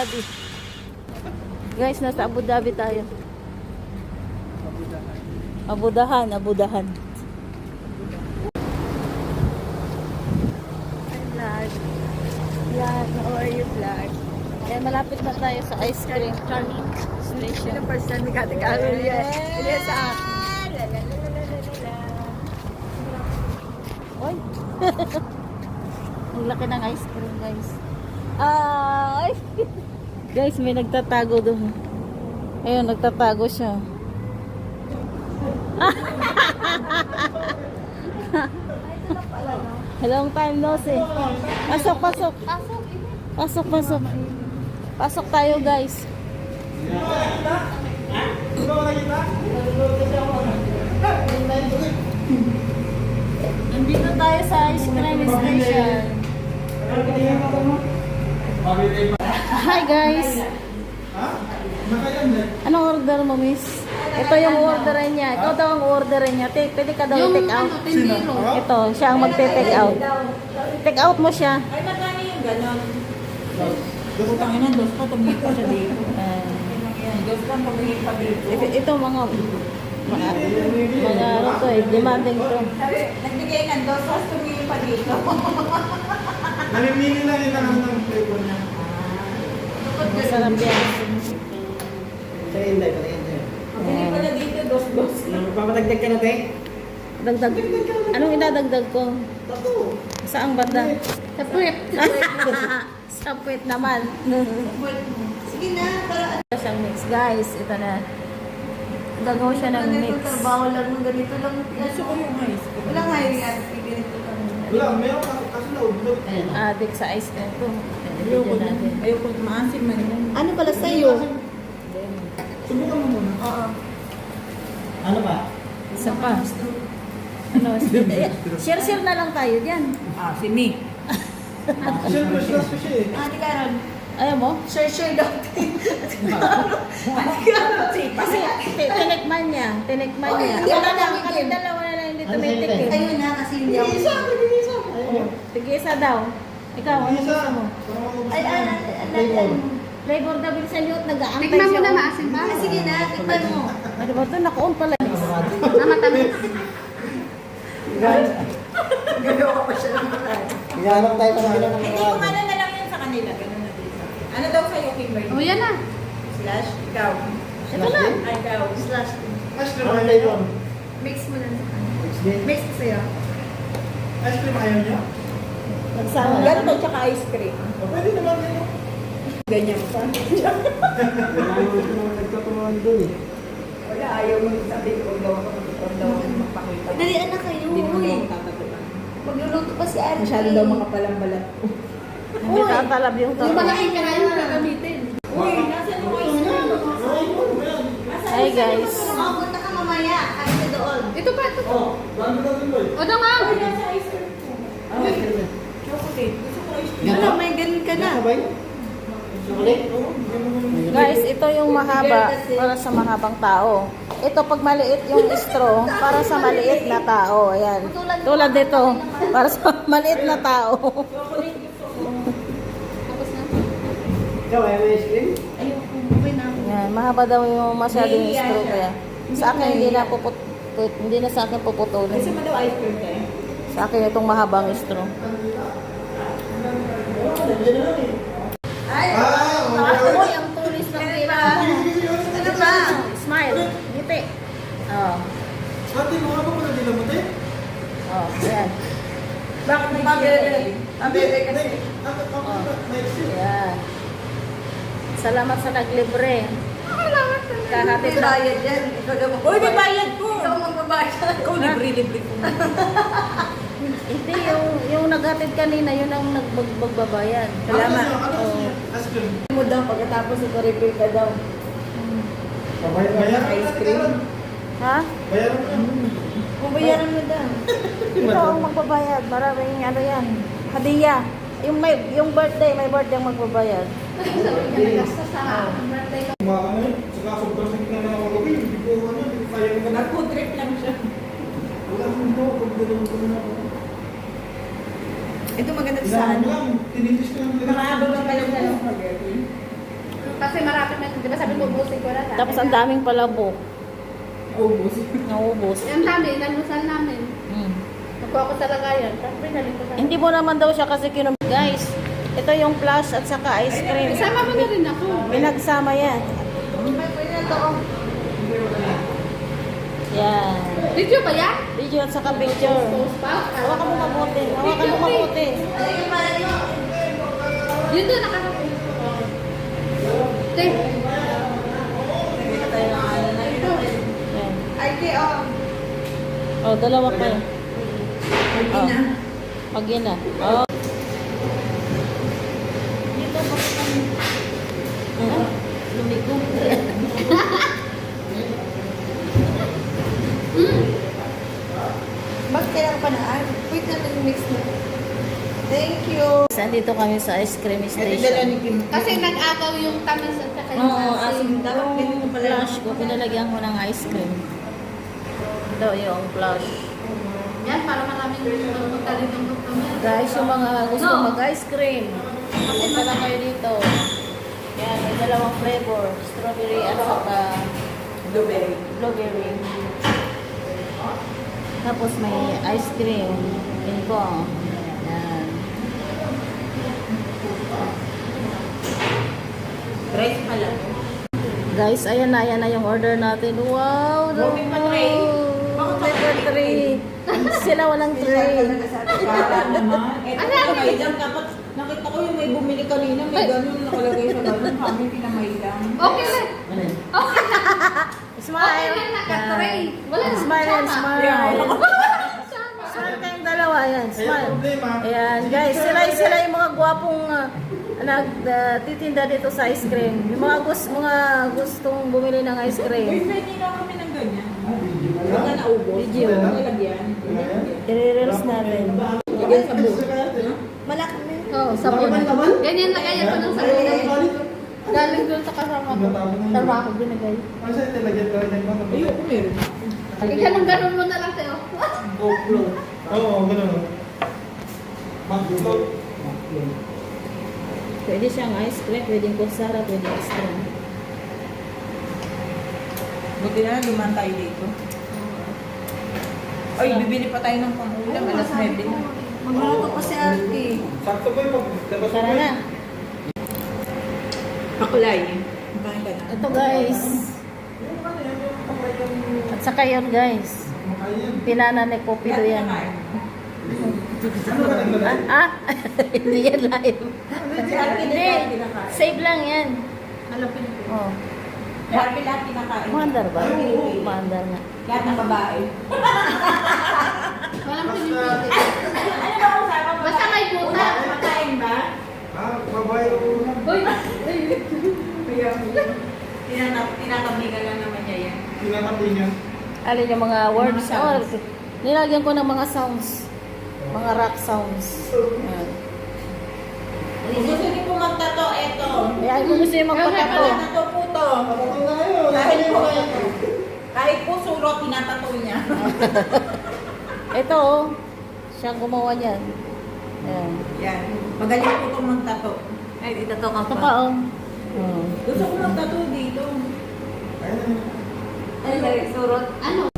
Dhabi. Guys, nasa Abu Dhabi tayo. Abu Dhahan. Vlog. Vlog, how are you, vlog? Ayan, malapit na tayo sa ice cream station. Yung first time ni Kati Carol yan. Hindi sa akin. Oy. Ang laki ng ice cream, guys. Ay! Guys, may nagtatago doon. Ayun, nagtatago siya. Long time no see. Pasok. Pasok tayo, guys. Nandito tayo sa ice cream station. Hi, guys. Anong order mo, miss? Ito yung orderin niya. Ikaw daw ang orderin niya. Pwede ka daw i-take out. Ito, siya ang magte-take out. Take out mo siya. Ay, magkano yung gano'n? Butang ina, dos pa, tumingin pa siya dito. Dos pa, tumingin pa dito. Ito mga ano to eh, demanding to. Nagbigay ng dos, tapos tumingin pa dito. Nalimili lang yung ng flavor niya. Masarap yan. Hindi pala dito, dos. Papadagdag ka na, te? Dagdag. Anong idadagdag ko? Saang banda? Sa puwet. Sa puwet naman. Sige na, para Siyang mix, guys. Ito na. Gagawa siya ng mix. trabaho lang ng ganito lang. Gusto ko yung ice. Walang hiring at ganito lang. Wala, meron kasi naudlog. Ayan, addict sa ice cream to. Ayoko natin. Ayoko maasim man yun. Ano pala sa'yo? Subukan mo muna. Oo. Ano ba? Isa pa. Ano? Share na lang tayo dyan. Si Me. Siyempre, slash ko siya eh. Ate Carol, Ayaw mo? share daw. Kasi tinikman niya. Wala na, kami dalawa na lang hindi tumitikim. Ayun na, kasi hindi ako. Tig-isa daw. Ikaw, ano gusto mo? Flavor daw bilisan yun, nag-aantay siya. Tikman mo na maasim ba? Sige na, tikman mo. Ano ba ito? Naka-on pala. Matamis. Gagawa pa siya ng makan. Iyanap tayo ng Hindi ko ano na lang yun sa kanila. Ganun na dito. Ano daw sa'yo, Kimberly? O yan na. Slash, ikaw. Ito lang. Ay, ikaw. Slash. Ice cream ayaw niya. Mix mo lang sa kanila. Mix ko sa'yo. Ice cream ayaw niya? Nagsama. Ganito tsaka ice cream. Pwede naman yun. Ganyan pa. Nagkaturuan doon eh. Wala, ayaw mo sabi ko, gawa ko magpakita. Dalian na kayo. Hindi mo Uy. daw tatagutan. Magluluto pa si Ate. Masyado daw makapalang balat ko. Hindi tatalab yung Yung tao. malaking kanayo na gagamitin. Uy, nasa yung ice cream? Hi, guys. Makapunta ka mamaya. Kahit sa doon. Ito pa, ito pa. Oh, dami natin ba eh? O daw nga. Uy, nasa ice cream ko. Chocolate. Gusto ko ice cream. Ano, may ganun ka na. Guys, ito yung mahaba para sa mahabang tao. Ito pag maliit yung straw para sa maliit na tao. Ayan. Tulad dito para sa maliit na tao. Tapos na. Ikaw, ayaw mo ice cream? Ayan, mahaba daw yung masyadong straw kaya. Sa akin hindi na sa akin puputulin. Gusto mo daw ice cream tayo? Sa akin itong mahabang straw. Ay! Uy, ang tulis ng pila. Ano ba? Smile. Ngiti. Oh. Ate, mukha pa pala nila mo, te? Oh, ayan. Bakit may bebe? Ang bebe kasi. Ayan. Salamat sa naglibre. Kahatid May na. bayad yan. Uy, may bayad ko! Ikaw magbabayad. Ikaw libre-libre ko. Hindi, yung naghatid kanina, yun ang magbabayad. Salamat. Ice cream. Mo daw pagkatapos ito refill ka daw. Bayaran Ice cream. Ha? Bayaran mo yan. Kung bayaran mo daw. Ito ang magbabayad. Maraming ano yan. Hadiah. Yung birthday, may birthday ang magbabayad. Nagastos sa birthday ko. Kumaka na yun. Saka sobrang sakit na lang ako gabi. Hindi ko ano, hindi ko kaya yung Nag-food trip lang siya. wala akong mo. Pagdalawin ko na ako. Ito maganda sa Kailangan ano. lang. Tinitis ko lang. Makahabol ka pa lang sa spaghetti. Kasi marami na, di ba sabi mo, busin ko na. Tapos ang daming palabok. Ubus. Naubos. Ang dami, nalusal namin. Mm. Nagkuha ko sa lagayan. Tapos pinaling ko sa... Hindi mo naman daw siya kasi Guys, ito yung flash at saka ice cream. Isama mo na rin ako. Pinagsama yan. Pwede na to. Yan. Video ba yan? Video at saka picture. Post pa? Hawakan mo mabuti. Hawakan mo mabuti. Yun doon, nakakapin. Take. Yan. Ay, Oh, dalawa pa yun. Oh. Pag yun na. Oh. Dito, bakit kami? Lumigo. Bakit kailangan pa na? Wait na mix na. Thank you. Nandito kami sa ice cream station. Kasi nag-agaw yung tamis at saka yung Oo, asin. yung flash ko, pinalagyan ko ng ice cream. Ito yung flash. Yan, para maraming pumunta dito ng doktor. Guys, yung mga gusto mag-ice cream, punta lang kayo dito. Yan, may dalawang flavor. Strawberry at saka blueberry. Tapos may ice cream. Yan ko. Yan. Rice pala. Guys, ayan na yung order natin. Wow! Bakit pa tray? Bakit pa tray? Sila walang tray. Para naman. Ito may jam. Dapat nakita ko yung may bumili kanina. May ganun nakalagay sa ganun. Kami pinamailang. Okay lang. Smile! Okay lang, naka-tray. Wala na. Smile and Sama. smile. Smile kayong dalawa. Yan, smile. problema. Ayan, guys. Sila yung mga gwapong nagtitinda dito sa ice cream. Yung mga gustong bumili ng ice cream. Pwede na kami ng ganyan. Huwag na naubos. Video. Nilagyan. I-reels natin. Lagyan sa buo. Malaki na. Oo, sabon. Ganyan na ganyan ko ng sabon. Galing doon sa kasama ko. Trabaho binigay. Kasi nilagyan ka rin ng Ayoko meron. Ganun mo na lang sa'yo. GoPro. Oo, ganun. Mag-float. Pwede siyang ice cream, pwedeng kutsara, pwede ice cream. Buti na naman tayo dito. Ay, bibili pa tayo ng pangulam. Alas 9 na. Magluluto pa si Ate. Sakto ba yung pag-labas Tara na. Pakulay. Bahay ka na. Ito guys. At saka yun guys. Pinana ni Cupido yan. Ano ba naglalagay? Ah? Hindi yan live. Hindi. Save lang yan. Alam ko nito. Oh. Lahat kinakain. Mandar ba? Mandar na. Lahat ng babae. Walang pinipili. Ano ba kung saan? Basta may buta. Makain ba? Ah, babae o Uy! Tinatabigan lang naman niya yan. tinatabi niya. Alin yung mga words? Mga sounds. Oh, nilagyan ko ng mga sounds. Mga rock sounds. Yan. Kung gusto niyo po magtato, eto. Kaya kung gusto yung magpatato. Tato po to. Kapatid na kayo. Kahit po surot, tinatato niya. Ito oh. Siyang gumawa niyan. Yan. Yan. Magaling po itong magtato. Ay, itato ka Ito pa oh. Oh. Gusto ko magtato dito. Ay, surot. Ano?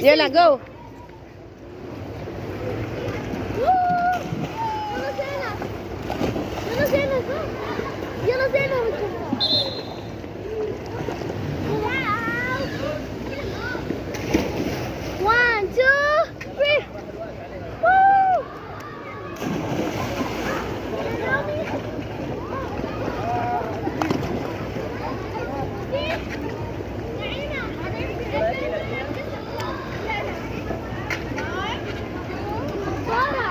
Yala, go! One, two, three. Woo! Bora!